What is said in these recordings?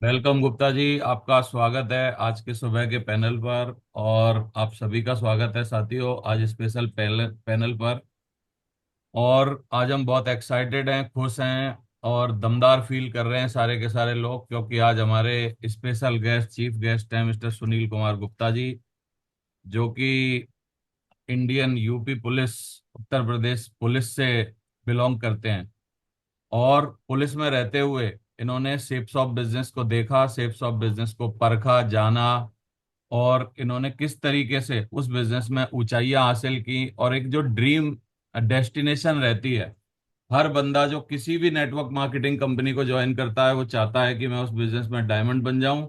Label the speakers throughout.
Speaker 1: Welcome Gupta ji, आपका स्वागत है आज के सुबह के पैनल पर। और आप सभी का स्वागत है साथियों आज स्पेशल पैनल पैनल पर। और आज हम बहुत एक्साइटेड हैं, खुश हैं और दमदार फील कर रहे हैं सारे के सारे लोग, क्योंकि आज हमारे स्पेशल गेस्ट, चीफ गेस्ट हैं मिस्टर सुनील कुमार गुप्ता जी, जो कि Indian UP police, Uttar Pradesh police से बिलोंग करते हैं। और पुलिस में रहते हुए इन्होंने शेप्स ऑफ बिजनेस को देखा, शेप्स ऑफ बिजनेस को परखा, जाना, और इन्होंने किस तरीके से उस बिजनेस में ऊंचाइयां हासिल की। और एक जो ड्रीम डेस्टिनेशन रहती है, हर बंदा जो किसी भी नेटवर्क मार्केटिंग कंपनी को ज्वाइन करता है वो चाहता है कि मैं उस बिजनेस में डायमंड बन जाऊं।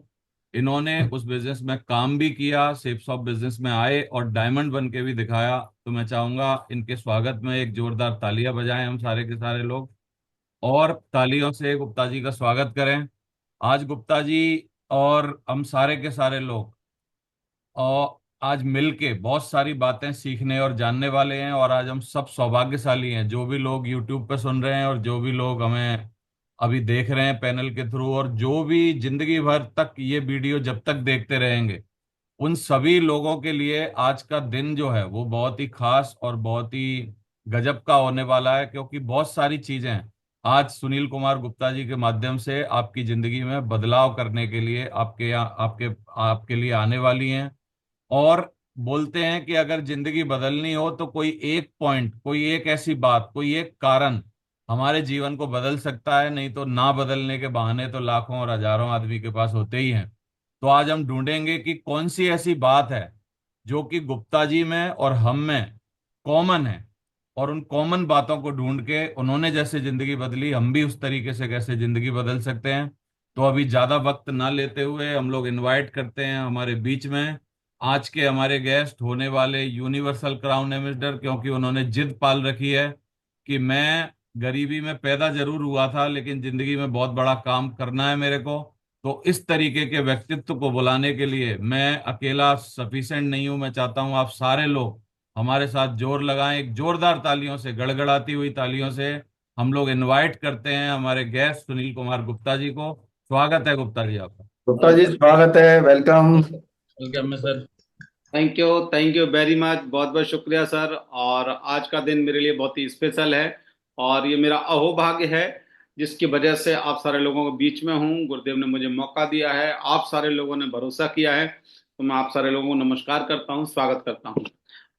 Speaker 1: इन्होंने उस बिजनेस में काम भी किया, शेप्स ऑफ बिजनेस में आए और डायमंड बन के भी दिखाया। तो मैं चाहूंगा इनके स्वागत में एक जोरदार तालियां बजाएं हम सारे के सारे लोग, और तालियों से गुप्ता जी का स्वागत करें। आज गुप्ता जी और हम सारे के सारे लोग और आज मिलके बहुत सारी बातें सीखने और जानने वाले हैं। और आज हम सब सौभाग्यशाली हैं, जो भी लोग यूट्यूब पे सुन रहे हैं और जो भी लोग हमें अभी देख रहे हैं पैनल के थ्रू, और जो भी जिंदगी भर तक ये वीडियो जब तक देखते रहेंगे, उन सभी लोगों के लिए आज का दिन जो है वो बहुत ही खास और बहुत ही गजब का होने वाला है। क्योंकि बहुत सारी चीजें आज सुनील कुमार गुप्ता जी के माध्यम से आपकी जिंदगी में बदलाव करने के लिए आपके यहाँ आपके आपके लिए आने वाली हैं। और बोलते हैं कि अगर जिंदगी बदलनी हो तो कोई एक पॉइंट, कोई एक ऐसी बात, कोई एक कारण हमारे जीवन को बदल सकता है, नहीं तो ना बदलने के बहाने तो लाखों और हजारों आदमी के पास होते ही हैं। तो आज हम ढूंढेंगे कि कौन सी ऐसी बात है जो कि गुप्ता जी में और हम में कॉमन है, और उन कॉमन बातों को ढूंढ के उन्होंने जैसे जिंदगी बदली, हम भी उस तरीके से कैसे जिंदगी बदल सकते हैं। तो अभी ज्यादा वक्त ना लेते हुए हम लोग इनवाइट करते हैं हमारे बीच में आज के हमारे गेस्ट होने वाले यूनिवर्सल क्राउन एम्बेसडर, क्योंकि उन्होंने जिद पाल रखी है कि मैं गरीबी में पैदा जरूर हुआ था लेकिन जिंदगी में बहुत बड़ा काम करना है मेरे को। तो इस तरीके के व्यक्तित्व को बुलाने के लिए मैं अकेला सफिशिएंट नहीं हूं। मैं चाहता हूं आप सारे लोग हमारे साथ जोर लगाएं, एक जोरदार तालियों से, गड़गड़ाती हुई तालियों से हम लोग इनवाइट करते हैं हमारे गेस्ट सुनील कुमार गुप्ता जी को। स्वागत है गुप्ता जी आपका।
Speaker 2: गुप्ता जी स्वागत है। वेलकम।
Speaker 1: वेलकम है sir.
Speaker 2: Thank you very much. बहुत बहुत शुक्रिया सर। और आज का दिन मेरे लिए बहुत ही स्पेशल है और ये मेरा अहोभाग्य है जिसकी वजह से आप सारे लोगों के बीच में हूँ। गुरुदेव ने मुझे मौका दिया है, आप सारे लोगों ने भरोसा किया है, तो मैं आप सारे लोगों को नमस्कार करता हूँ, स्वागत करता हूँ।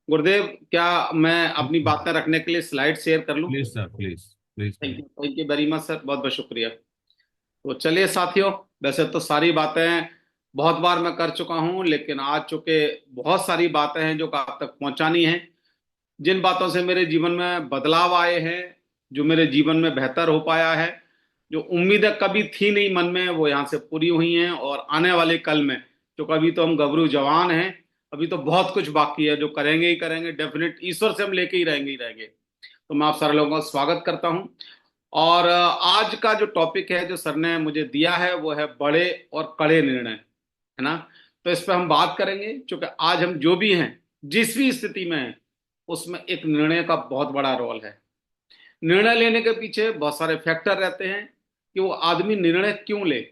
Speaker 2: गुरुदेव, क्या मैं अपनी बातें रखने के लिए स्लाइड शेयर कर लूँ?
Speaker 1: प्लीज सर, प्लीज प्लीज करें।
Speaker 2: Thank you very much sir, बहुत बहुत शुक्रिया। तो चलिए साथियों, वैसे तो सारी बातें बहुत बार मैं कर चुका हूं, लेकिन आज चूंकि बहुत सारी बातें हैं जो आप तक पहुंचानी हैं, जिन बातों से मेरे जीवन में बदलाव आए हैं, जो मेरे जीवन में बेहतर हो पाया है, जो उम्मीदें कभी थी नहीं मन में वो यहाँ से पूरी हुई हैं। और आने वाले कल में, जो कभी तो हम गबरू जवान हैं, अभी तो बहुत कुछ बाकी है जो करेंगे ही करेंगे, डेफिनेट ईश्वर से हम लेके ही रहेंगे। तो मैं आप सारे लोगों का स्वागत करता हूं। और आज का जो टॉपिक है जो सर ने मुझे दिया है वो है बड़े और कड़े निर्णय, है ना। तो इस पे हम बात करेंगे, क्योंकि आज हम जो भी हैं, जिस भी स्थिति में हैं, उसमें एक निर्णय का बहुत बड़ा रोल है। निर्णय लेने के पीछे बहुत सारे फैक्टर रहते हैं कि वो आदमी निर्णय क्यों ले।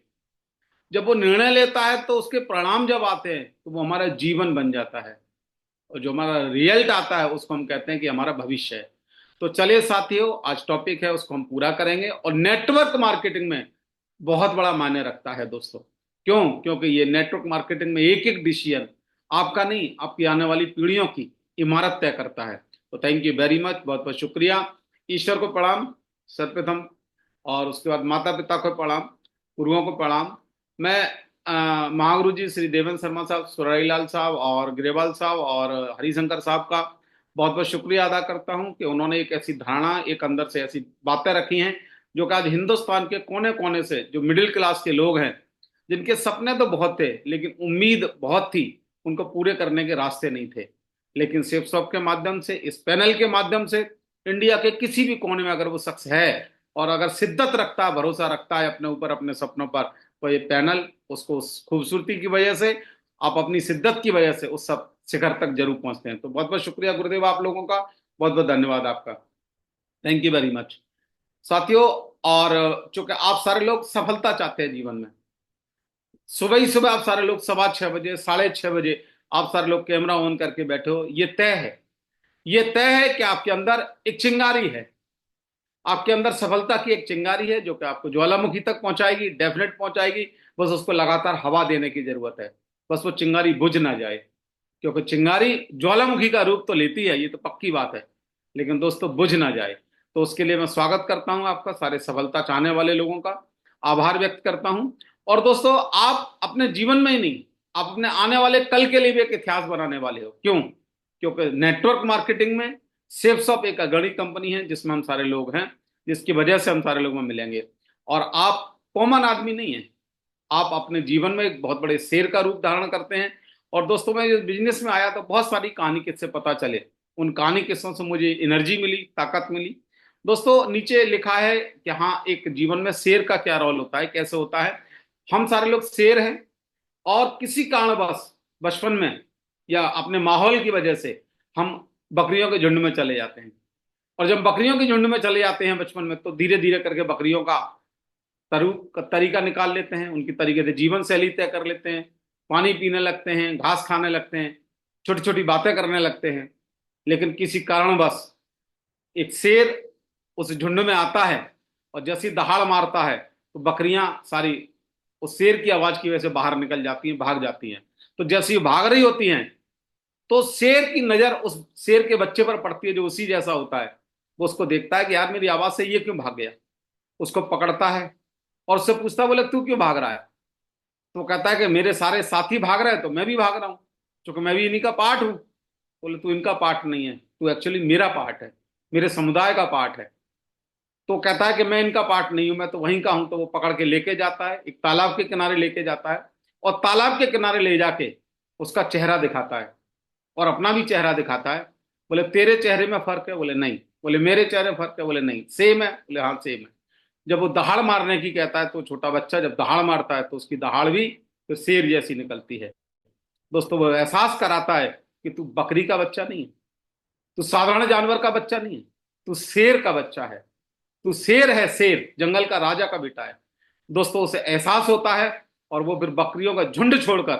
Speaker 2: जब वो निर्णय लेता है तो उसके परिणाम जब आते हैं तो वो हमारा जीवन बन जाता है, और जो हमारा रिजल्ट आता है उसको हम कहते हैं कि हमारा भविष्य है। तो चलिए साथियों, आज टॉपिक है उसको हम पूरा करेंगे। और नेटवर्क मार्केटिंग में बहुत बड़ा मायने रखता है दोस्तों। क्यों? क्योंकि ये नेटवर्क मार्केटिंग में एक एक डिसीजन आपका नहीं, आपकी आने वाली पीढ़ियों की इमारत तय करता है। तो थैंक यू वेरी मच, बहुत बहुत शुक्रिया। ईश्वर को प्रणाम सर्वप्रथम, और उसके बाद माता पिता को प्रणाम, गुरुओं को प्रणाम। मैं महागुरु जी श्री देवेंद्र शर्मा साहब, सुरारी लाल साहब और ग्रेवाल साहब और हरिशंकर साहब का बहुत बहुत शुक्रिया अदा करता हूं कि उन्होंने एक ऐसी धारणा, एक अंदर से ऐसी बातें रखी हैं जो कि आज हिंदुस्तान के कोने कोने से जो मिडिल क्लास के लोग हैं, जिनके सपने तो बहुत थे लेकिन उम्मीद बहुत थी, उनको पूरे करने के रास्ते नहीं थे, लेकिन सेफ शॉप के माध्यम से, इस पैनल के माध्यम से, इंडिया के किसी भी कोने में अगर वो शख्स है और अगर शिद्दत रखता है, भरोसा रखता है अपने ऊपर, अपने सपनों पर, तो ये पैनल उसको उस खूबसूरती की वजह से, आप अपनी शिद्दत की वजह से उस सब शिखर तक जरूर पहुंचते हैं। तो बहुत बहुत शुक्रिया गुरुदेव आप लोगों का, बहुत बहुत धन्यवाद आपका। थैंक यू वेरी मच साथियों। और चूंकि आप सारे लोग सफलता चाहते हैं जीवन में, सुबह ही सुबह आप सारे लोग 6:15 बजे, 6:30 बजे आप सारे लोग कैमरा ऑन करके बैठे हो, ये तय है। ये तय है कि आपके अंदर एक चिंगारी है, आपके अंदर सफलता की एक चिंगारी है जो कि आपको ज्वालामुखी तक पहुंचाएगी, डेफिनेट पहुंचाएगी। बस उसको लगातार हवा देने की जरूरत है, बस वो चिंगारी बुझ ना जाए। क्योंकि चिंगारी ज्वालामुखी का रूप तो लेती है, ये तो पक्की बात है, लेकिन दोस्तों बुझ ना जाए। तो उसके लिए मैं स्वागत करता हूं आपका, सारे सफलता चाहने वाले लोगों का आभार व्यक्त करता हूं। और दोस्तों, आप अपने जीवन में ही नहीं, आप अपने आने वाले कल के लिए भी एक इतिहास बनाने वाले हो। क्यों? क्योंकि नेटवर्क मार्केटिंग में सेफ्सॉप एक अग्रणी कंपनी है जिसमें हम सारे लोग हैं, जिसकी वजह से हम सारे लोग में मिलेंगे। और आप कॉमन आदमी नहीं है, आप अपने जीवन में एक बहुत बड़े शेर का रूप धारण करते हैं। और दोस्तों, मैं इस बिजनेस में आया तो बहुत सारी कहानी किस्से पता चले, उन कहानी किस्सों से मुझे एनर्जी मिली, ताकत मिली। दोस्तों, नीचे लिखा है कि हाँ, एक जीवन में शेर का क्या रोल होता है, कैसे होता है। हम सारे लोग शेर हैं, और किसी कारणवश बचपन में या अपने माहौल की वजह से हम बकरियों के झुंड में चले जाते हैं। और जब बकरियों के झुंड में चले जाते हैं बचपन में, तो धीरे धीरे करके बकरियों का तरीका निकाल लेते हैं, उनकी तरीके से जीवन शैली तय कर लेते हैं, पानी पीने लगते हैं, घास खाने लगते हैं, छोटी छोटी बातें करने लगते हैं। लेकिन किसी कारणवश एक शेर उस झुंड में आता है, और जैसी दहाड़ मारता है तो बकरियां सारी उस शेर की आवाज की वजह से बाहर निकल जाती हैं, भाग जाती हैं। तो जैसी भाग रही होती हैं, तो शेर की नजर उस शेर के बच्चे पर पड़ती है जो उसी जैसा होता है। वो उसको देखता है कि यार, मेरी आवाज से ये क्यों भाग गया। उसको पकड़ता है और उससे पूछता है, बोले तू क्यों भाग रहा है। तो वो कहता है कि मेरे सारे साथी भाग रहे हैं तो मैं भी भाग रहा हूं, क्योंकि मैं भी इन्हीं का पार्ट हूं। बोले तू इनका पार्ट नहीं है, तू एक्चुअली मेरा पार्ट है, मेरे समुदाय का पार्ट है। तो कहता है कि मैं इनका पार्ट नहीं हूं, मैं तो वहीं का हूं। तो वो पकड़ के लेके जाता है, एक तालाब के किनारे लेके जाता है, और तालाब के किनारे ले जाके उसका चेहरा दिखाता है, और अपना भी चेहरा दिखाता है। बोले तेरे चेहरे में फर्क है? बोले नहीं। बोले मेरे चेहरे में फर्क है? बोले नहीं। सेम है? बोले हाँ सेम है। जब वो दहाड़ मारने की कहता है, तो छोटा बच्चा जब दहाड़ मारता है तो उसकी दहाड़ भी तो शेर जैसी निकलती है। दोस्तों, वो एहसास कराता है कि तू बकरी का बच्चा नहीं है, तू साधारण जानवर का बच्चा नहीं है, तू शेर का बच्चा है। तू शेर है, शेर, जंगल का राजा का बेटा है। दोस्तों, उसे एहसास होता है, और वो फिर बकरियों का झुंड छोड़कर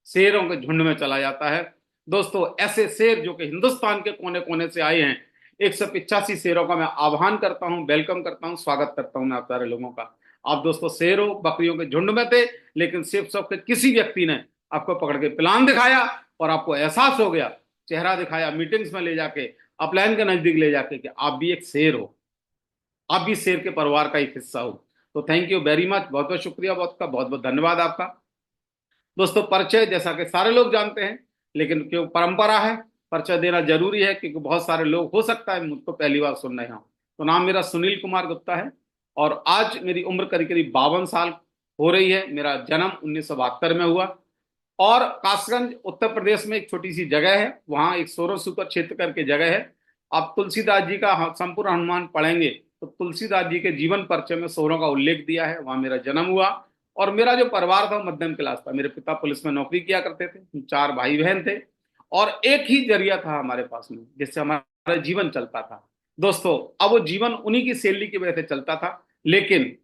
Speaker 2: शेरों के झुंड में चला जाता है। दोस्तों, ऐसे शेर जो कि हिंदुस्तान के कोने कोने से आए हैं, 185 शेरों का मैं आह्वान करता हूं, वेलकम करता हूं, स्वागत करता हूं मैं आप सारे लोगों का। आप दोस्तों शेर हो, बकरियों के झुंड में थे, लेकिन सिर्फ सब के किसी व्यक्ति ने आपको पकड़ के प्लान दिखाया, और आपको एहसास हो गया, चेहरा दिखाया, मीटिंग्स में ले जाके, अपलाइन के नजदीक ले जाके, कि आप भी एक शेर हो, आप भी शेर के परिवार का एक हिस्सा हो। तो थैंक यू वेरी मच, बहुत बहुत शुक्रिया, बहुत बहुत धन्यवाद आपका। दोस्तों, परिचय जैसा कि सारे लोग जानते हैं, लेकिन क्यों परंपरा है, परिचय देना जरूरी है, क्योंकि बहुत सारे लोग हो सकता है मुझको पहली बार सुन रहे हो। तो नाम मेरा सुनील कुमार गुप्ता है, और आज मेरी उम्र करीब करीब 52 साल हो रही है। मेरा जन्म 1972 में हुआ, और कासगंज उत्तर प्रदेश में एक छोटी सी जगह है, वहां एक सोरो सुपर क्षेत्र करके जगह है। आप तुलसीदास जी का संपूर्ण हनुमान पढ़ेंगे तो तुलसीदास जी के जीवन परिचय में सोरों का उल्लेख दिया है, वहां मेरा जन्म हुआ। और मेरा जो परिवार था वो मध्यम क्लास था, मेरे पिता पुलिस में नौकरी किया करते थे, हम 4 भाई बहन थे, और एक ही जरिया था हमारे पास में जिससे हमारा जीवन चलता था। दोस्तों, अब वो जीवन उन्हीं की सैलरी की वजह से चलता था, लेकिन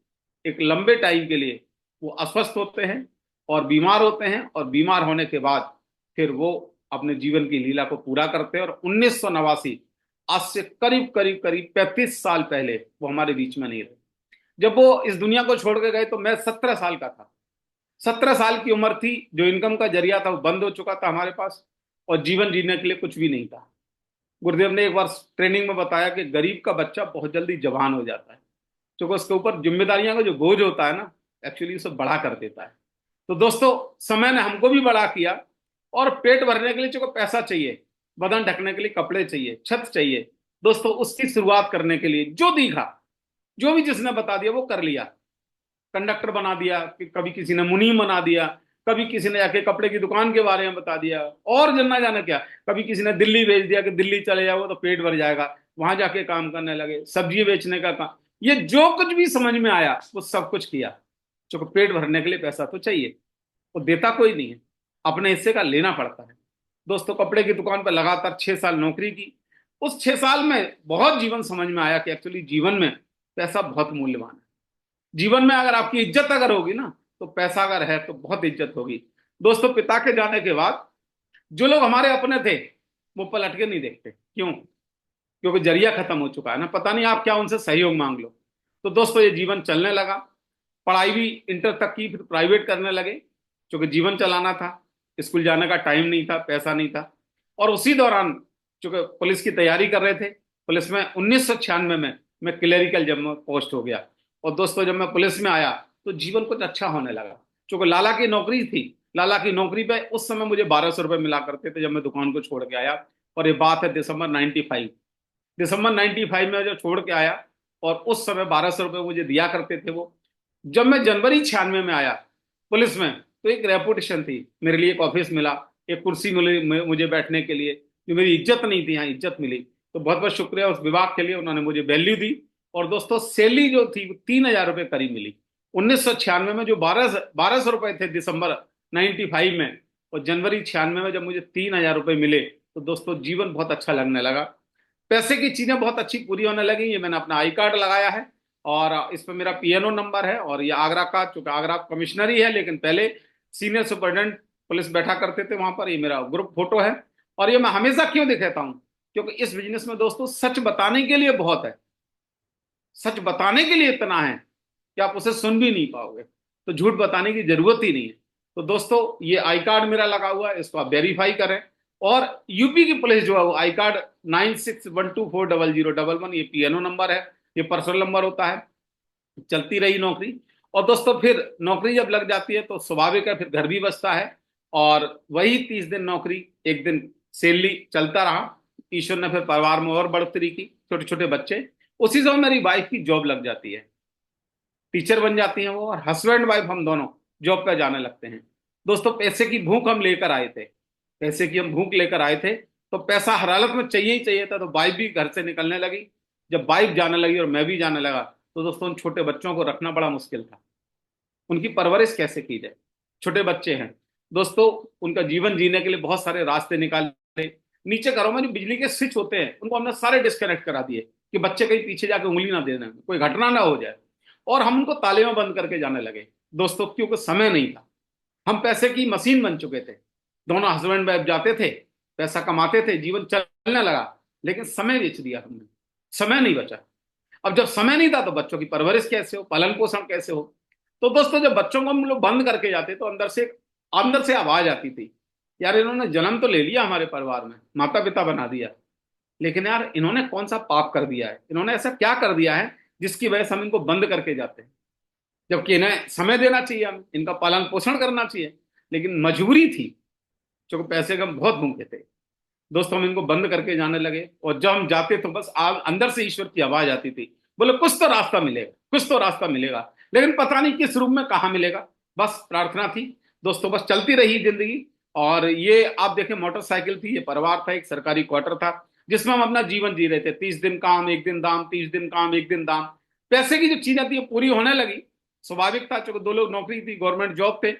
Speaker 2: एक लंबे टाइम के लिए वो अस्वस्थ होते हैं और बीमार होते हैं, और बीमार होने के बाद फिर वो अपने जीवन की लीला को पूरा करते हैं। और 1989, आज से करीब करीब करीब 35 साल पहले वो हमारे बीच में नहीं रहे। जब वो इस दुनिया को छोड़ के गए तो मैं 17 साल का था, 17 साल की उम्र थी। जो इनकम का जरिया था वो बंद हो चुका था हमारे पास, और जीवन जीने के लिए कुछ भी नहीं था। गुरुदेव ने एक बार ट्रेनिंग में बताया कि गरीब का बच्चा बहुत जल्दी जवान हो जाता है, क्योंकि उसके ऊपर जिम्मेदारियां का जो बोझ होता है ना, एक्चुअली उसे बड़ा कर देता है। तो दोस्तों, समय ने हमको भी बड़ा किया, और पेट भरने के लिए चूंकि पैसा चाहिए, बदन ढकने के लिए कपड़े चाहिए, छत चाहिए। दोस्तों, उसकी शुरुआत करने के लिए जो दिखा, जो भी जिसने बता दिया वो कर लिया। कंडक्टर बना दिया, कि कभी किसी ने मुनीम बना दिया, कभी किसी ने जाके कपड़े की दुकान के बारे में बता दिया, और जानना जाना क्या, कभी किसी ने दिल्ली भेज दिया कि दिल्ली चले जाओ तो पेट भर जाएगा, वहां जाके काम करने लगे, सब्जी बेचने का काम। ये जो कुछ भी समझ में आया वो सब कुछ किया, क्योंकि पेट भरने के लिए पैसा तो चाहिए। वो देता कोई नहीं है, अपने हिस्से का लेना पड़ता है। दोस्तों, कपड़े की दुकान पर लगातार 6 साल नौकरी की। उस 6 साल में बहुत जीवन समझ में आया कि एक्चुअली जीवन में पैसा बहुत मूल्यवान है। जीवन में अगर आपकी इज्जत अगर होगी ना, तो पैसा अगर है तो बहुत इज्जत होगी। दोस्तों, पिता के जाने के बाद जो लोग हमारे अपने थे वो पलट के नहीं देखते। क्यों? क्योंकि जरिया खत्म हो चुका है ना, पता नहीं आप क्या उनसे सहयोग मांग लो। तो दोस्तों, ये जीवन चलने लगा। पढ़ाई भी इंटर तक की, फिर प्राइवेट करने लगे, क्योंकि जीवन चलाना था। स्कूल जाने का टाइम नहीं था, पैसा नहीं था। और उसी दौरान चूंकि पुलिस की तैयारी कर रहे थे, पुलिस में 1996 में मैं क्लेरिकल जब मैं पोस्ट हो गया। और दोस्तों, जब मैं पुलिस में आया तो जीवन कुछ अच्छा होने लगा। चूंकि लाला की नौकरी थी, लाला की नौकरी पे उस समय मुझे 1200 रुपये मिला करते थे जब मैं दुकान को छोड़ के आया। और ये बात है दिसंबर 95 में जब छोड़ के आया। और उस समय 1200 रुपये मुझे दिया करते थे वो। जब मैं जनवरी 96 में आया पुलिस में, तो एक रेपुटेशन थी मेरे लिए, एक ऑफिस मिला, एक कुर्सी मिली मुझे बैठने के लिए। जो मेरी इज्जत नहीं थी, यहाँ इज्जत मिली। तो बहुत बहुत शुक्रिया उस विभाग के लिए, उन्होंने मुझे वैल्यू दी। और दोस्तों, सैलरी जो थी वो 3000 रुपये करीब मिली। 1996 में जो 1200 रुपये थे दिसंबर 95 में, और जनवरी 96 में जब मुझे 3000 रुपये मिले, तो दोस्तों जीवन बहुत अच्छा लगने लगा। पैसे की चीजें बहुत अच्छी पूरी होने लगी। ये मैंने अपना आई कार्ड लगाया है, और इस पर मेरा पीएनओ नंबर है। और ये आगरा का, चूंकि आगरा कमिश्नर ही है, लेकिन पहले सीनियर सुपरिटेंडेंट पुलिस बैठा करते थे वहां पर। ये मेरा ग्रुप फोटो है। और ये मैं हमेशा क्यों दिखाता हूं? क्योंकि इस बिजनेस में दोस्तों सच बताने के लिए बहुत है। सच बताने के लिए इतना है कि आप उसे सुन भी नहीं पाओगे। तो झूठ बताने की जरूरत ही नहीं है। तो दोस्तों, ये आई कार्ड मेरा लगा हुआ है, इसको आप वेरीफाई करें। और यूपी की पुलिस जो है वो आई कार्ड 96124001, ये पीएनओ नंबर है, ये पर्सनल नंबर होता है। चलती रही नौकरी। और दोस्तों, फिर नौकरी जब लग जाती है तो स्वाभाविक है, फिर घर भी बसता है। और वही 30 दिन नौकरी, एक दिन सैलरी, चलता रहा। ईश्वर ने फिर परिवार में और बढ़ोतरी की, छोटे छोटे बच्चे। उसी समय मेरी वाइफ की जॉब लग जाती है, टीचर बन जाती हैं वो, और हस्बैंड वाइफ हम दोनों जॉब पे जाने लगते हैं। दोस्तों, पैसे की भूख हम लेकर आए थे, पैसे की हम भूख लेकर आए थे। तो पैसा हर हालत में चाहिए ही चाहिए था। तो वाइफ भी घर से निकलने लगी। जब वाइफ जाने लगी और मैं भी जाने लगा, तो दोस्तों उन छोटे बच्चों को रखना बड़ा मुश्किल था। उनकी परवरिश कैसे की जाए? छोटे बच्चे हैं दोस्तों, उनका जीवन जीने के लिए बहुत सारे रास्ते निकाले। नीचे घरों में जो बिजली के स्विच होते हैं उनको हमने सारे डिस्कनेक्ट करा दिए, कि बच्चे कहीं पीछे जाके उंगली ना दे दें, कोई घटना ना हो जाए। और हम उनको ताले में बंद करके जाने लगे दोस्तों, क्योंकि समय नहीं था। हम पैसे की मशीन बन चुके थे। दोनों हस्बैंड वाइफ जाते थे, पैसा कमाते थे, जीवन चलने लगा। लेकिन समय बेच दिया हमने, समय नहीं बचा। अब जब समय नहीं था तो बच्चों की परवरिश कैसे हो, पालन पोषण कैसे हो? तो दोस्तों, जब बच्चों को हम लोग बंद करके जाते तो अंदर से आवाज आती थी, यार इन्होंने जन्म तो ले लिया हमारे परिवार में, माता पिता बना दिया, लेकिन यार इन्होंने कौन सा पाप कर दिया है, इन्होंने ऐसा क्या कर दिया है जिसकी वजह से हम इनको बंद करके जाते हैं? जबकि इन्हें समय देना चाहिए, हमें इनका पालन पोषण करना चाहिए। लेकिन मजबूरी थी, क्योंकि पैसे के हम बहुत भूखे थे। दोस्तों, हम इनको बंद करके जाने लगे। और जब हम जाते तो बस अंदर से ईश्वर की आवाज आती थी, बोले कुछ तो रास्ता मिलेगा, कुछ तो रास्ता मिलेगा। लेकिन पता नहीं किस रूप में, कहाँ मिलेगा। बस प्रार्थना थी दोस्तों, बस चलती रही जिंदगी। और ये आप देखें, मोटरसाइकिल थी, ये परिवार था, एक सरकारी क्वार्टर था, जिसमें हम अपना जीवन जी रहे थे। 30 दिन काम, एक दिन दाम, 30 दिन काम, एक दिन दाम। पैसे की जो चीजें थी वो पूरी होने लगी। स्वाभाविक था, चूंकि दो लोग नौकरी थी, गवर्नमेंट जॉब थे।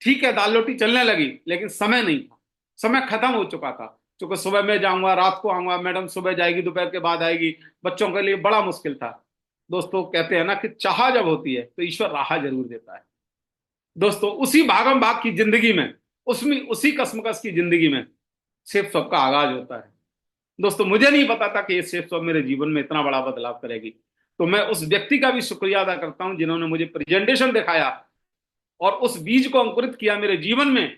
Speaker 2: ठीक है, दाल रोटी चलने लगी, लेकिन समय नहीं था। समय खत्म हो चुका था। क्योंकि सुबह मैं जाऊंगा, रात को आऊंगा, मैडम सुबह जाएगी, दोपहर के बाद आएगी, बच्चों के लिए बड़ा मुश्किल था। दोस्तों, कहते हैं ना कि चाह जब होती है तो ईश्वर राह जरूर देता है। दोस्तों, उसी भागम भाग की जिंदगी में, उसमें उसी कसमकस की जिंदगी में सेफ शॉप का आगाज होता है। दोस्तों, मुझे नहीं पता था कि ये सेफ शॉप मेरे जीवन में इतना बड़ा बदलाव करेगी। तो मैं उस व्यक्ति का भी शुक्रिया अदा करता हूं जिन्होंने मुझे प्रेजेंटेशन दिखाया और उस बीज को अंकुरित किया मेरे जीवन में,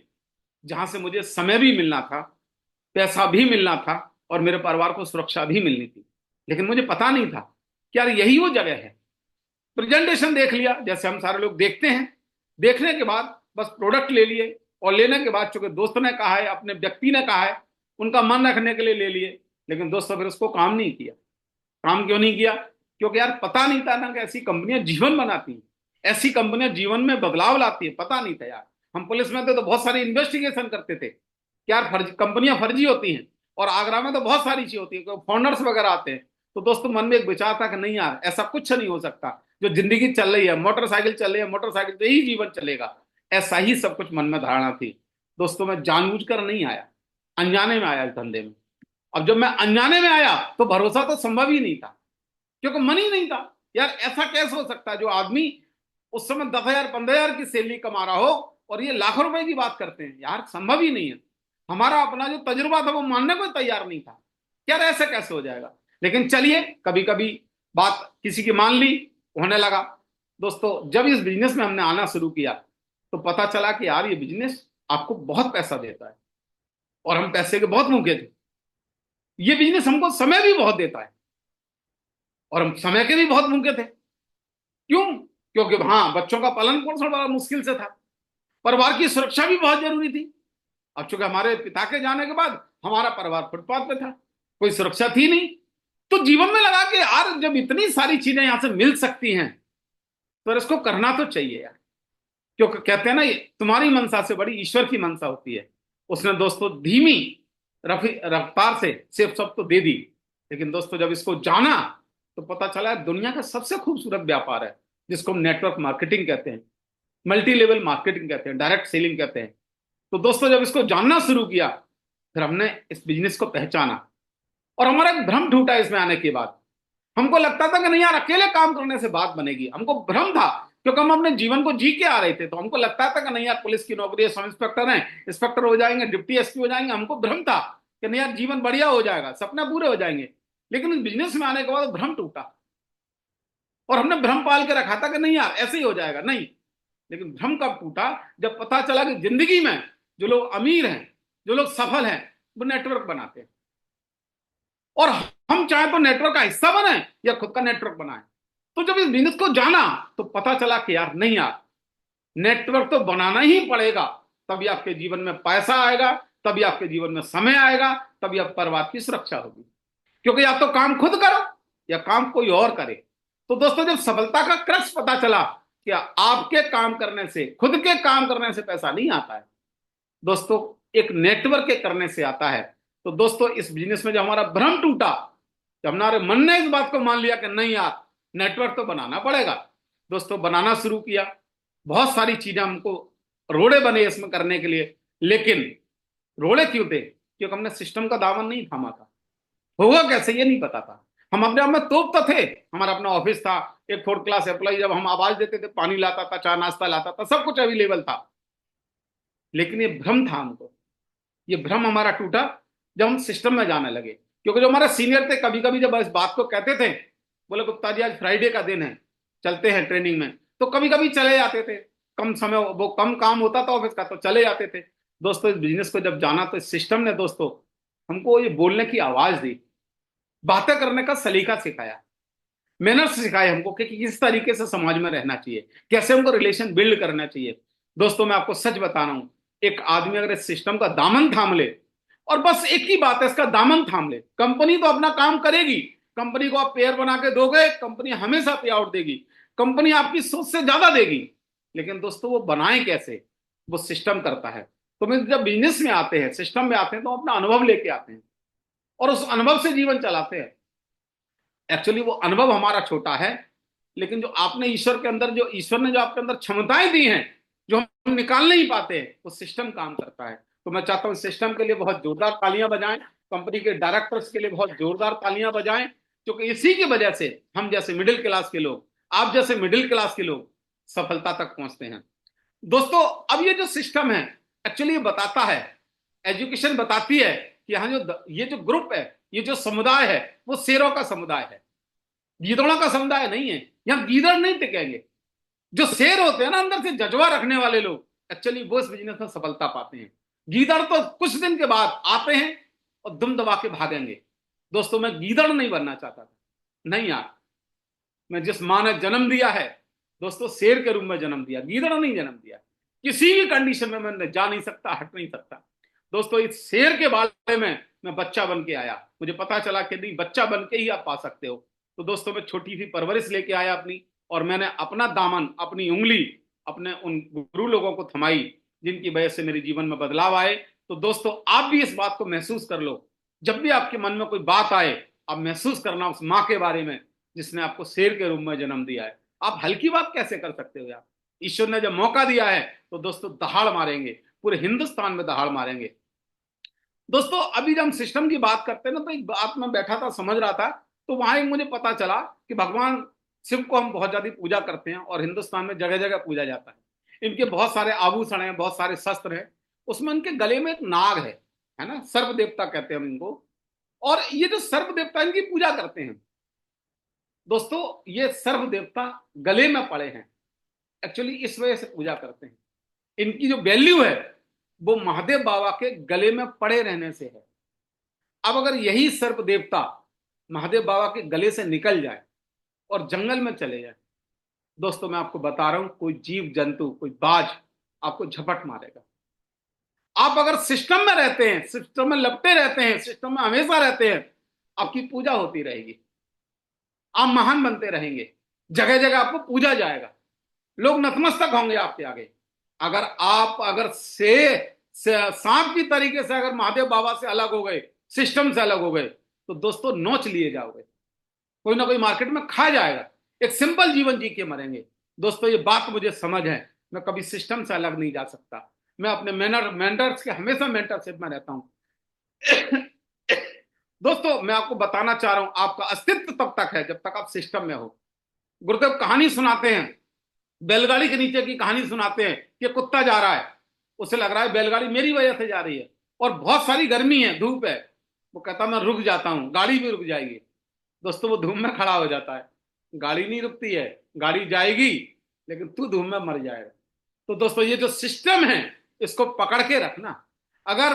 Speaker 2: जहां से मुझे समय भी मिलना था, पैसा भी मिलना था, और मेरे परिवार को सुरक्षा भी मिलनी थी। लेकिन मुझे पता नहीं था कि यार यही वो जगह है। प्रेजेंटेशन देख लिया, जैसे हम सारे लोग देखते हैं। देखने के बाद बस प्रोडक्ट ले लिए, और लेने के बाद चूंकि दोस्त ने कहा है, अपने व्यक्ति ने कहा है, उनका मन रखने के लिए ले लिए। लेकिन दोस्तों, फिर उसको काम नहीं किया। काम क्यों नहीं किया? क्योंकि यार पता नहीं था ना कि ऐसी कंपनियां जीवन बनाती हैं, ऐसी कंपनियां जीवन में बदलाव लाती है, पता नहीं था यार। हम पुलिस में थे तो बहुत सारी इन्वेस्टिगेशन करते थे कि यार फर्जी कंपनियां फर्जी होती हैं। और आगरा में तो बहुत सारी चीज होती है, फाउंडर्स वगैरह आते हैं। तो दोस्तों, मन में एक विचार था कि नहीं यार, ऐसा कुछ नहीं हो सकता। जो जिंदगी चल रही है, मोटरसाइकिल चल रही है, मोटरसाइकिल से ही जीवन चलेगा, ऐसा ही सब कुछ मन में धारणा थी। दोस्तों, मैं जानबूझकर नहीं आया, अनजाने में आया इस धंधे में। अब जब मैं अनजाने में आया तो भरोसा तो संभव ही नहीं था, क्योंकि मन ही नहीं था। यार ऐसा कैसे हो सकता है जो आदमी उस समय 10,000 15,000 की सैलरी कमा रहा हो और ये लाखों रुपए की बात करते हैं, यार संभव ही नहीं है। हमारा अपना जो तजुर्बा था वो मानने को तैयार नहीं था, यार ऐसे कैसे हो जाएगा। लेकिन चलिए, कभी कभी बात किसी की मान ली, होने लगा। दोस्तों जब इस बिजनेस में हमने आना शुरू किया तो पता चला कि यार ये बिजनेस आपको बहुत पैसा देता है, और हम पैसे के बहुत भूखे थे। ये बिजनेस हमको समय भी बहुत देता है, और हम समय के भी बहुत भूखे थे। क्यों? क्योंकि हाँ, बच्चों का पालन पोषण बड़ा मुश्किल से था, परिवार की सुरक्षा भी बहुत जरूरी थी। अब चूंकि हमारे पिता के जाने के बाद हमारा परिवार फुटपाथ पे था, कोई सुरक्षा थी नहीं। तो जीवन में लगा कि यार जब इतनी सारी चीजें यहां से मिल सकती हैं तो इसको करना तो चाहिए यार। क्योंकि कहते हैं ना, ये तुम्हारी मनसा से बड़ी ईश्वर की मनसा होती है। उसने दोस्तों धीमी रफ्तार से सिर्फ सब तो दे दी, लेकिन दोस्तों जब इसको जाना तो पता चला दुनिया का सबसे खूबसूरत व्यापार है, जिसको हम नेटवर्क मार्केटिंग कहते हैं, मल्टी लेवल मार्केटिंग कहते हैं, डायरेक्ट सेलिंग कहते हैं। तो दोस्तों जब इसको जानना शुरू किया, फिर हमने इस बिजनेस को पहचाना, और हमारा एक भ्रम टूटा इसमें आने के बाद। हमको लगता था कि नहीं यार, अकेले काम करने से बात बनेगी, हमको भ्रम था। क्योंकि हम अपने जीवन को जी के आ रहे थे, तो हमको लगता था कि नहीं यार, पुलिस की नौकरी है, सब इंस्पेक्टर हैं, इंस्पेक्टर हो जाएंगे, डिप्टी एसपी हो जाएंगे। हमको भ्रम था कि नहीं यार, जीवन बढ़िया हो जाएगा, सपने पूरे हो जाएंगे। लेकिन इस बिजनेस में आने के बाद भ्रम टूटा, और हमने भ्रम पाल के रखा था कि नहीं यार ऐसे ही हो जाएगा, नहीं। लेकिन भ्रम कब टूटा? जब पता चला कि जिंदगी में जो लोग अमीर हैं, जो लोग सफल हैं, वो नेटवर्क बनाते हैं। और हम चाहे तो नेटवर्क का हिस्सा बने या खुद का नेटवर्क बनाए। तो जब इस बिजनेस को जाना तो पता चला कि यार नहीं यार, नेटवर्क तो बनाना ही पड़ेगा, तभी आपके जीवन में पैसा आएगा, तभी आपके जीवन में समय आएगा, तभी आप परिवार की सुरक्षा होगी। क्योंकि या तो काम खुद करो या काम कोई और करे। तो दोस्तों जब सफलता का क्रक्स पता चला कि आपके काम करने से, खुद के काम करने से पैसा नहीं आता है दोस्तों, एक नेटवर्क के करने से आता है। तो दोस्तों इस बिजनेस में जब हमारा भ्रम टूटा, जब हमारे मन ने इस बात को मान लिया कि नहीं यार, नेटवर्क तो बनाना पड़ेगा, दोस्तों बनाना शुरू किया। बहुत सारी चीजें हमको रोड़े बने इसमें करने के लिए। लेकिन रोड़े क्यों थे? क्योंकि हमने सिस्टम का दामन नहीं थामा था। होगा कैसे ये नहीं पता था। हम अपने आप में तोप तो थे, हमारा अपना ऑफिस था, एक 4th क्लास एम्प्लॉय, जब हम आवाज देते थे पानी लाता था, चाय नाश्ता लाता था, सब कुछ अवेलेबल था। लेकिन ये भ्रम था हमको, ये भ्रम हमारा टूटा जब हम सिस्टम में जाने लगे। क्योंकि जो हमारे सीनियर थे, कभी कभी जब इस बात को कहते थे, बोले गुप्ता जी आज फ्राइडे का दिन है, चलते हैं ट्रेनिंग में, तो कभी कभी चले जाते थे। कम समय, वो कम काम होता था ऑफिस का, तो चले जाते थे। दोस्तों इस बिजनेस को जब जाना तो इस सिस्टम ने दोस्तों हमको ये बोलने की आवाज दी, बातें करने का सलीका सिखाया, मैनर्स सिखाए हमको कि किस तरीके से समाज में रहना चाहिए, कैसे हमको रिलेशन बिल्ड करना चाहिए। दोस्तों मैं आपको सच बता रहा हूं, एक आदमी अगर इस सिस्टम का दामन थाम ले, और बस एक ही बात है, इसका दामन थाम ले, कंपनी तो अपना काम करेगी। कंपनी को आप पेयर बना के दोगे, कंपनी हमेशा पे आउट देगी, कंपनी आपकी सोच से ज्यादा देगी। लेकिन दोस्तों वो बनाए कैसे? वो सिस्टम करता है। तो मैं जब बिजनेस में आते हैं, सिस्टम में आते हैं, तो अपना अनुभव लेके आते हैं और उस अनुभव से जीवन चलाते हैं। एक्चुअली वो अनुभव हमारा छोटा है, लेकिन जो आपने ईश्वर के अंदर, जो ईश्वर ने जो आपके अंदर क्षमताएं दी हैं, जो हम निकाल नहीं पाते, वो सिस्टम काम करता है। तो मैं चाहता हूं सिस्टम के लिए बहुत जोरदार तालियां बजाएं, कंपनी के डायरेक्टर्स के लिए बहुत जोरदार तालियां बजाएं, क्योंकि इसी की वजह से हम जैसे मिडिल क्लास के लोग, आप जैसे मिडिल क्लास के लोग सफलता तक पहुंचते हैं। दोस्तों अब ये जो सिस्टम है, एक्चुअली ये बताता है, एजुकेशन बताती है कि यहाँ जो ये जो ग्रुप है, ये जो समुदाय है, वो शेरों का समुदाय है, गीदड़ों का समुदाय नहीं है। यहाँ गीदड़ नहीं टिकेंगे। जो शेर होते हैं ना, अंदर से जज्बा रखने वाले लोग, एक्चुअली वो इस बिजनेस में सफलता पाते हैं। गीदड़ तो कुछ दिन के बाद आते हैं और दुम दबा के भागेंगे। दोस्तों मैं गीदड़ नहीं बनना चाहता था, नहीं यार, मैं जिस माँ ने जन्म दिया है दोस्तों, शेर के रूप में जन्म दिया, गीदड़ नहीं जन्म दिया। किसी भी कंडीशन में मैं जा नहीं सकता, हट नहीं सकता। दोस्तों इस शेर के बारे में मैं बच्चा बन के आया, मुझे पता चला कि नहीं, बच्चा बन के ही आप पा सकते हो। तो दोस्तों मैं छोटी सी परवरिश लेके आया अपनी, और मैंने अपना दामन, अपनी उंगली अपने उन गुरु लोगों को थमाई, जिनकी वजह से मेरे जीवन में बदलाव आए। तो दोस्तों आप भी इस बात को महसूस कर लो, जब भी आपके मन में कोई बात आए, आप महसूस करना उस माँ के बारे में जिसने आपको शेर के रूप में जन्म दिया है। आप हल्की बात कैसे कर सकते हो यार? ईश्वर ने जब मौका दिया है तो दोस्तों दहाड़ मारेंगे, पूरे हिंदुस्तान में दहाड़ मारेंगे। दोस्तों अभी जब हम सिस्टम की बात करते हैं ना, तो एक बात में बैठा था, समझ रहा था, तो वहां एक मुझे पता चला कि भगवान शिव को हम बहुत ज्यादा पूजा करते हैं और हिंदुस्तान में जगह जगह पूजा जाता है। इनके बहुत सारे आभूषण हैं, बहुत सारे शस्त्र हैं। उसमें इनके गले में एक नाग है ना, सर्प देवता कहते हैं हम इनको। और ये जो सर्प देवता इनकी पूजा करते हैं दोस्तों, ये सर्प देवता गले में पड़े हैं, एक्चुअली इस वजह से पूजा करते हैं। इनकी जो वैल्यू है वो महादेव बाबा के गले में पड़े रहने से है। अब अगर यही सर्प देवता महादेव बाबा के गले से निकल जाए और जंगल में चले जाए, दोस्तों मैं आपको बता रहा हूं, कोई जीव जंतु, कोई बाज आपको झपट मारेगा। आप अगर सिस्टम में रहते हैं, सिस्टम में लपटे रहते हैं, सिस्टम में हमेशा रहते हैं, आपकी पूजा होती रहेगी, आप महान बनते रहेंगे, जगह जगह आपको पूजा जाएगा, लोग नतमस्तक होंगे आपके आगे। अगर आप सांप की तरीके से अगर महादेव बाबा से अलग हो गए, सिस्टम से अलग हो गए, तो दोस्तों नोच लिए जाओगे, कोई ना कोई मार्केट में खा जाएगा, एक सिंपल जीवन जी के मरेंगे। दोस्तों ये बात मुझे समझ है, मैं कभी सिस्टम से अलग नहीं जा सकता। मैं अपने मेंटर्स के हमेशा मेंटरशिप में रहता हूं। दोस्तों मैं आपको बताना चाह रहा हूं, आपका अस्तित्व तब तक है जब तक आप सिस्टम में हो। गुरुदेव कहानी सुनाते हैं, बैलगाड़ी के नीचे की कहानी सुनाते हैं कि कुत्ता जा रहा है, उसे लग रहा है बैलगाड़ी मेरी वजह से जा रही है और बहुत सारी गर्मी है, धूप है, वो कहता मैं रुक जाता हूं, गाड़ी भी रुक जाएगी। दोस्तों वो धूप में खड़ा हो जाता है, गाड़ी नहीं रुकती है, गाड़ी जाएगी लेकिन तू धूप में मर जाएगा। तो दोस्तों ये जो सिस्टम है इसको पकड़ के रखना, अगर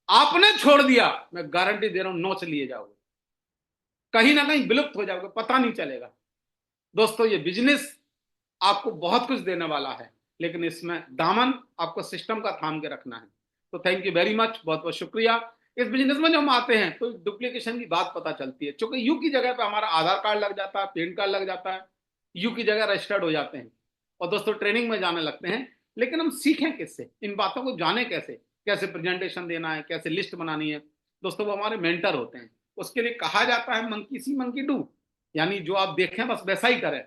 Speaker 2: आपने छोड़ दिया मैं गारंटी दे रहा हूं नोच लिए जाओगे, कहीं ना कहीं विलुप्त हो जाओगे, पता नहीं चलेगा। दोस्तों ये बिजनेस आपको बहुत कुछ देने वाला है, लेकिन इसमें दामन आपको सिस्टम का थाम के रखना है। तो थैंक यू वेरी मच, बहुत बहुत शुक्रिया। इस बिजनेस में जब हम आते हैं तो डुप्लीकेशन की बात पता चलती है, क्योंकि यू की जगह पे हमारा आधार कार्ड लग जाता है, पैन कार्ड लग जाता है, यू की जगह रजिस्टर्ड हो जाते हैं और दोस्तों ट्रेनिंग में जाने लगते हैं। लेकिन हम सीखें किससे, इन बातों को जाने कैसे, कैसे प्रेजेंटेशन देना है, कैसे लिस्ट बनानी है, दोस्तों वो हमारे मेंटर होते हैं। उसके लिए कहा जाता है मंकी सी मंकी डू, यानी जो आप देखें बस वैसा ही करें।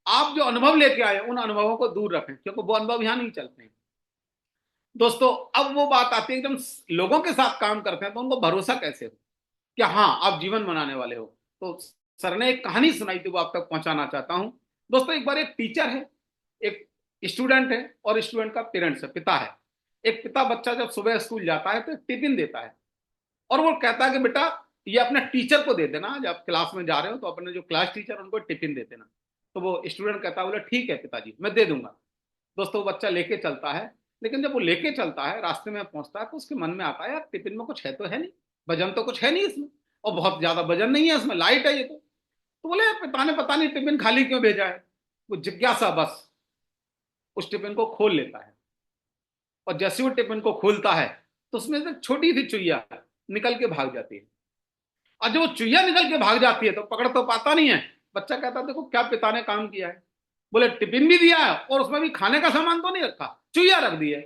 Speaker 2: आप जो अनुभव लेके आए उन अनुभवों को दूर रखें, क्योंकि वो अनुभव यहां नहीं चलते हैं। दोस्तों अब वो बात आती है, एकदम लोगों के साथ काम करते हैं तो उनको भरोसा कैसे हो कि हाँ आप जीवन बनाने वाले हो। तो सर ने एक कहानी सुनाई थी, वो आप तक पहुंचाना चाहता हूं। दोस्तों एक बार एक टीचर है, एक स्टूडेंट है और स्टूडेंट का पेरेंट्स है, पिता है। एक पिता बच्चा जब सुबह स्कूल जाता है तो टिफिन देता है और वो कहता है कि बेटा ये अपने टीचर को दे देना, जब क्लास में जा रहे हो तो अपने जो क्लास टीचर उनको टिफिन दे देना। तो वो स्टूडेंट कहता है, बोले ठीक है पिताजी मैं दे दूंगा। दोस्तों वो बच्चा लेके चलता है, लेकिन जब वो लेके चलता है रास्ते में पहुंचता है तो उसके मन में आता है यार टिफिन में कुछ है तो है नहीं, वजन तो कुछ है नहीं इसमें, और बहुत ज्यादा वजन नहीं है इसमें, लाइट है ये तो बोले यार पिता ने पता नहीं टिफिन खाली क्यों भेजा है। वो जिज्ञासा बस उस टिफिन को खोल लेता है और जैसे वो टिफिन को खोलता है तो उसमें से छोटी सी चुईया निकल के भाग जाती है। और जब वो चुईया निकल के भाग जाती है तो पकड़ तो पाता नहीं है। बच्चा कहता है देखो क्या पिता ने काम किया है, बोले टिफिन भी दिया है और उसमें भी खाने का सामान तो नहीं रखा, चुईया रख दी है।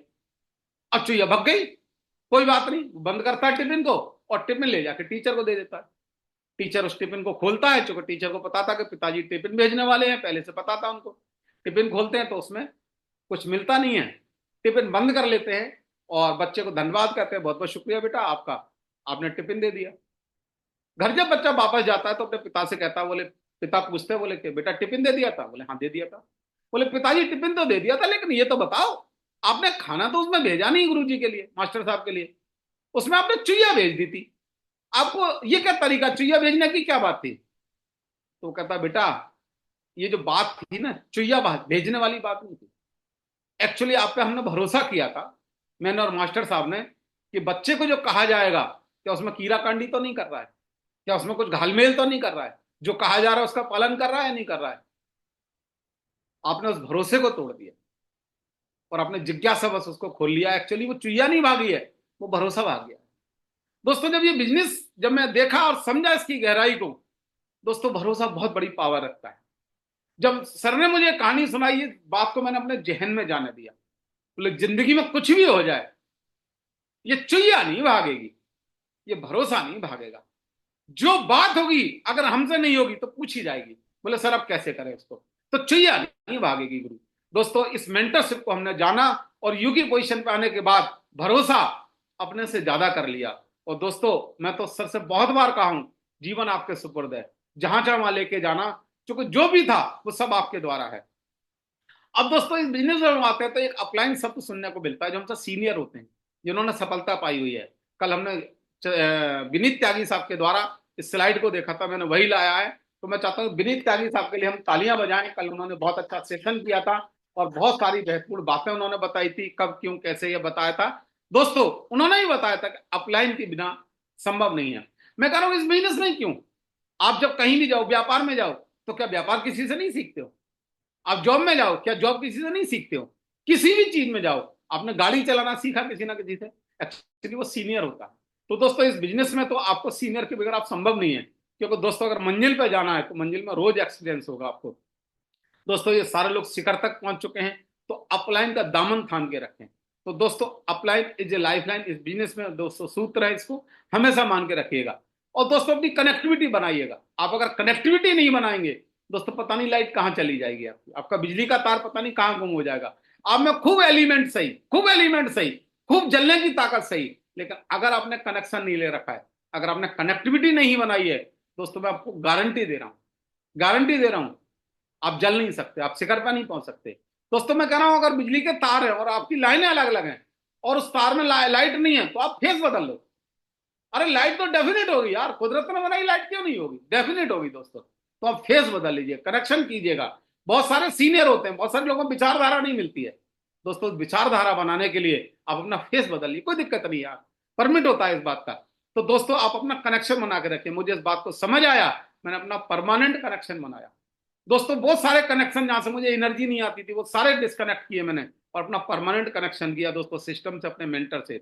Speaker 2: अब चुईया भग गई, कोई बात नहीं, बंद करता है टिफिन को और टिफिन ले जाकर टीचर को दे देता है। टीचर उस टिफिन को खोलता है, चूंकि टीचर को पता था कि पिताजी टिफिन भेजने वाले हैं, पहले से पता था उनको। टिफिन खोलते हैं तो उसमें कुछ मिलता नहीं है, टिफिन बंद कर लेते हैं और बच्चे को धन्यवाद कहते हैं, बहुत बहुत शुक्रिया बेटा आपका, आपने टिफिन दे दिया। घर जब बच्चा वापस जाता है तो अपने पिता से कहता है, बोले पिता पूछते हैं बोले कि बेटा टिफिन दे दिया था, बोले हाँ दे दिया था। बोले पिताजी टिफिन तो दे दिया था लेकिन ये तो बताओ आपने खाना तो उसमें भेजा नहीं गुरुजी के लिए, मास्टर साहब के लिए, उसमें आपने चुईया भेज दी थी, आपको ये क्या तरीका, चुईया भेजने की क्या बात थी। तो कहता बेटा ये जो बात थी ना, चुईया भेजने वाली बात नहीं थी, एक्चुअली आप पे हमने भरोसा किया था, मैंने और मास्टर साहब ने, कि बच्चे को जो कहा जाएगा क्या उसमें कीड़ा कांडी तो नहीं कर रहा है, क्या उसमें कुछ घालमेल तो नहीं कर रहा है, जो कहा जा रहा है उसका पालन कर रहा है नहीं कर रहा है। आपने उस भरोसे को तोड़ दिया और आपने जिज्ञासा बस उसको खोल लिया। एक्चुअली वो चुईया नहीं भागी है, वो भरोसा भाग गया। दोस्तों जब ये बिजनेस जब मैं देखा और समझा इसकी गहराई को, दोस्तों भरोसा बहुत बड़ी पावर रखता है। जब सर ने मुझे कहानी सुनाई, ये बात को मैंने अपने जहन में जाने दिया, बोले जिंदगी में कुछ भी हो जाए ये चुईया नहीं भागेगी, ये भरोसा नहीं भागेगा। जो बात होगी अगर हमसे नहीं होगी तो पूछी जाएगी, बोले सर अब कैसे करें इसको, तो चुईया नहीं भागेगी गुरु। दोस्तों इस मेंटरशिप को हमने जाना और यू की पोजीशन पे आने के बाद भरोसा अपने से ज्यादा कर लिया। और दोस्तों मैं तो सर से बहुत बार कहा हूं, जीवन आपके सुपुर्द है, जहां चाहे वहां लेके जाना, क्योंकि जो भी था वो सब आपके द्वारा है। अब दोस्तों इस बिजनेस में हम आते हैं तो एक अपलाइन शब्द सुनने को मिलता है जो हमसे सीनियर होते हैं, जिन्होंने सफलता पाई हुई है। कल हमने विनीत त्यागी साहब के द्वारा इस स्लाइड को देखा था, मैंने वही लाया है। तो मैं चाहता हूँ विनीत त्यागी साहब के लिए हम तालियां बजाएं। कल उन्होंने बहुत अच्छा सेशन किया था और बहुत सारी महत्वपूर्ण बातें उन्होंने बताई थी, कब क्यों कैसे ये बताया था। दोस्तों उन्होंने ही बताया था कि अपलाइन के बिना संभव नहीं है। मैं कह रहा हूँ इस बिजनेस में क्यों, आप जब कहीं भी जाओ, व्यापार में जाओ, तो क्या व्यापार किसी से नहीं सीखते हो? आप जॉब में जाओ, क्या जॉब किसी से नहीं सीखते हो? किसी भी चीज में जाओ, आपने गाड़ी चलाना सीखा किसी ना किसी से, एक्चुअली वो सीनियर होता है। तो दोस्तों इस बिजनेस में तो आपको सीनियर के बगैर आप संभव नहीं है, क्योंकि दोस्तों अगर मंजिल पे जाना है तो मंजिल में रोज एक्सपीरियंस होगा आपको। दोस्तों ये सारे लोग शिखर तक पहुंच चुके हैं, तो अपलाइन का दामन थाम के रखें। तो दोस्तों upline is a life line, इस बिजनेस में दोस्तों सूत्र है, इसको हमेशा मान के रखिएगा। और दोस्तों अपनी कनेक्टिविटी बनाइएगा। आप अगर कनेक्टिविटी नहीं बनाएंगे दोस्तों, पता नहीं लाइट कहां चली जाएगी आपकी, आपका बिजली का तार पता नहीं कहां गुम हो जाएगा। आप में खूब एलिमेंट सही, खूब एलिमेंट सही, खूब जलने की ताकत सही, लेकिन अगर आपने कनेक्शन नहीं ले रखा है, अगर आपने कनेक्टिविटी नहीं बनाई है, दोस्तों मैं आपको गारंटी दे रहा हूं, गारंटी दे रहा हूं, आप जल नहीं सकते, आप शिखर पर नहीं पहुंच सकते। दोस्तों मैं कह रहा हूं अगर बिजली के तार है और आपकी लाइनें अलग अलग हैं और उस तार में लाइट नहीं है, तो आप फेस बदल लो। अरे लाइट तो डेफिनेट होगी यार, कुदरत ने बनाई, लाइट क्यों नहीं होगी, डेफिनेट होगी दोस्तों। तो आप फेस बदल लीजिए, कनेक्शन कीजिएगा। बहुत सारे सीनियर होते हैं, बहुत सारे लोगों को विचारधारा नहीं मिलती है। दोस्तों विचारधारा बनाने के लिए आप अपना फेस बदलिए, कोई दिक्कत नहीं यार, परमिट होता है इस बात का। तो दोस्तों आप अपना कनेक्शन बना के रखिए। मुझे इस बात को समझ आया, मैंने अपना परमानेंट कनेक्शन बनाया। दोस्तों बहुत सारे कनेक्शन जहां से मुझे एनर्जी नहीं आती थी वो सारे डिस्कनेक्ट किए मैंने और अपना परमानेंट कनेक्शन किया दोस्तों सिस्टम से, अपने मेंटर से।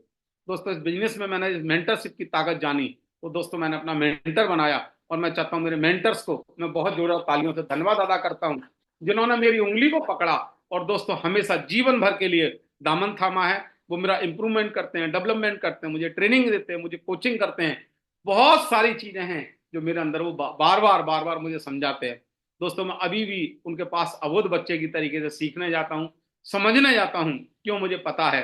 Speaker 2: दोस्तों इस बिजनेस में मैंने मेंटरशिप की ताकत जानी, तो दोस्तों मैंने अपना मेंटर बनाया। और मैं चाहता हूं मेरे मेंटर्स को मैं बहुत जोर तालियों से धन्यवाद अदा करता हूं, जिन्होंने मेरी उंगली को पकड़ा और दोस्तों हमेशा जीवन भर के लिए दामन थामा है। वो मेरा इंप्रूवमेंट करते हैं, डेवलपमेंट करते हैं, मुझे ट्रेनिंग देते हैं, मुझे कोचिंग करते हैं। बहुत सारी चीजें हैं जो मेरे अंदर वो बार बार मुझे समझाते हैं। दोस्तों मैं अभी भी उनके पास अबोध बच्चे की तरीके से सीखने जाता हूँ, समझने जाता हूँ। क्यों, मुझे पता है,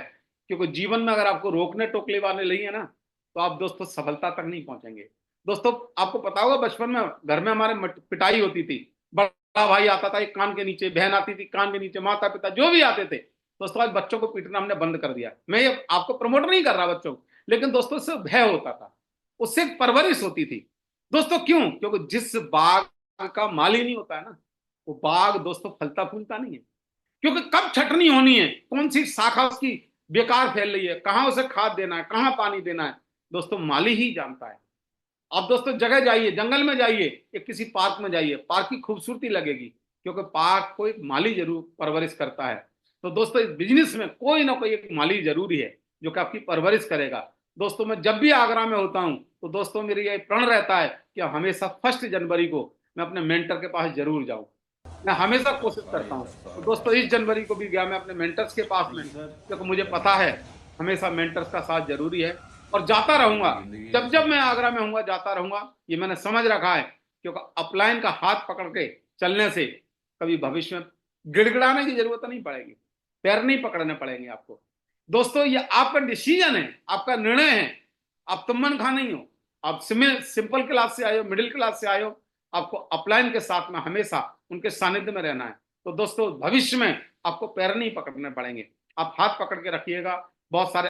Speaker 2: क्योंकि जीवन में अगर आपको रोकने टोकने वाले नहीं है ना, तो आप दोस्तों सफलता तक नहीं पहुंचेंगे। दोस्तों आपको पता होगा बचपन में घर में हमारे पिटाई होती थी, बड़ा भाई आता था एक कान के नीचे, बहन आती थी कान के नीचे, माता पिता जो भी आते थे। दोस्तों आज बच्चों को पीटना हमने बंद कर दिया। मैं ये आपको प्रमोट नहीं कर रहा बच्चों को, लेकिन दोस्तों उससे भय होता था, उससे एक परवरिश होती थी। दोस्तों क्यों, क्योंकि जिस बाग का माली नहीं होता है ना, वो बाग दोस्तों फलता फूलता नहीं है। क्योंकि कब छटनी होनी है, कौन सी शाखा उसकी बेकार फैल रही है, कहां उसे खाद देना है, कहां पानी देना है, दोस्तों माली ही जानता है। आप दोस्तों जगह जाइए, जंगल में जाइए, एक किसी पार्क में जाइए, पार्क की खूबसूरती लगेगी, क्योंकि पार्क को एक माली जरूर परवरिश करता है। तो दोस्तों इस बिजनेस में कोई ना कोई एक माली जरूरी है जो कि आपकी परवरिश करेगा। दोस्तों मैं जब भी आगरा में होता हूं तो दोस्तों मेरी ये प्रण रहता है कि हमेशा 1 जनवरी को मैं अपने मेंटर के पास जरूर जाऊं। मैं हमेशा कोशिश करता हूं। तो दोस्तों इस जनवरी को भी गया मैं अपने मेंटर्स के पास में, क्योंकि मुझे पता है हमेशा मेंटर्स का साथ जरूरी है। और जाता रहूंगा, जब जब मैं आगरा में हूंगा जाता रहूंगा, ये मैंने समझ रखा है। क्योंकि अपलाइन का हाथ पकड़ के चलने से कभी भविष्य में गिड़गिड़ाने की जरूरत नहीं पड़ेगी, पैर नहीं पकड़ने पड़ेंगे आपको। दोस्तों ये आपका डिसीजन है, आपका निर्णय है। आप तुमन खा नहीं हो, आप सिंपल क्लास से आए हो, मिडिल क्लास से आए हो, आपको अपलाइन के साथ में हमेशा उनके सानिध्य में रहना है। तो दोस्तों भविष्य में आपको पैर नहीं पकड़ने पड़ेंगे, आप हाथ पकड़ के रखिएगा। बहुत सारे